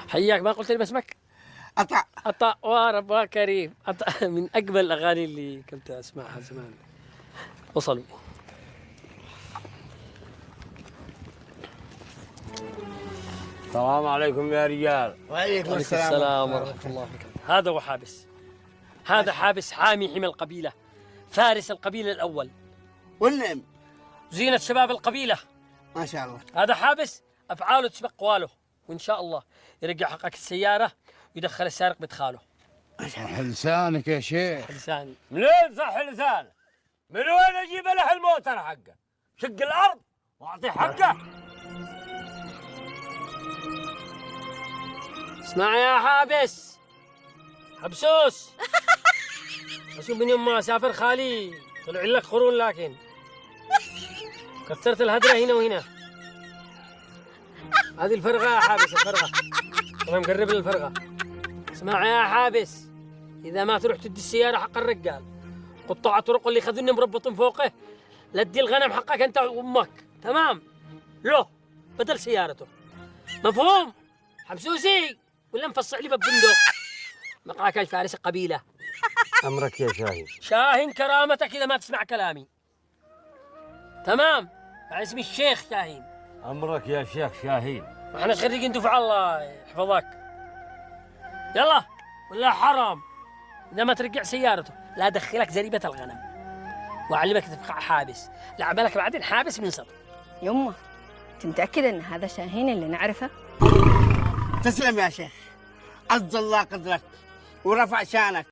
حياك، ما قلت لي باسمك؟ عطاء. عطاء، ورب كريم. عطاء من اجمل الاغاني اللي كنت اسمعها زمان. وصلوا. السلام عليكم يا رجال. وعليكم السلام ورحمة الله وبركاته. هذا هو حابس، هذا حابس حامي حمى القبيلة، فارس القبيلة الأول، والنعم. زينة شباب القبيلة. ما شاء الله. هذا حابس أفعاله تسبق أقواله، وإن شاء الله يرجع حقك السيارة ويدخل السارق بدخاله. صح لسانك يا شيخ. لساني. منين صح لسانه؟ من وين اجيب له الموتر حقه؟ شق الارض واعطيه حقه. اسمع يا حابس حبسوس. أشوف من يوم ما سافر خالي طلع لك قرون، لكن كثرت الهدرة هنا وهنا. هذه الفرغة يا حابس، الفرغة. أنا مقرب للفرغة. اسمع يا حابس، إذا ما تروح تدي السيارة حق الرجال، قطاع الطرق اللي خذوني مربطين فوقه، لا تدي الغنم حقك أنت وأمك، تمام؟ له بدل سيارته. مفهوم؟ حبسوسي ولا مفصع لي ببندق؟ مقاك الفارس القبيلة. امرك يا شاهين. شاهين كرامتك إذا ما تسمع كلامي. تمام؟ اسمي الشيخ شاهين. امرك يا شيخ شاهين. احنا خريجين دفعة، الله يحفظك. يلا ولا حرام إذا ما ترجع سيارته لا أدخلك زريبة الغنم وأعلمك تبقى حابس، لعبالك بعدين حابس من صدر. يمه، انت متأكدة ان هذا شاهين اللي نعرفه؟ تسلم يا شيخ، عز الله قدرك ورفع شانك.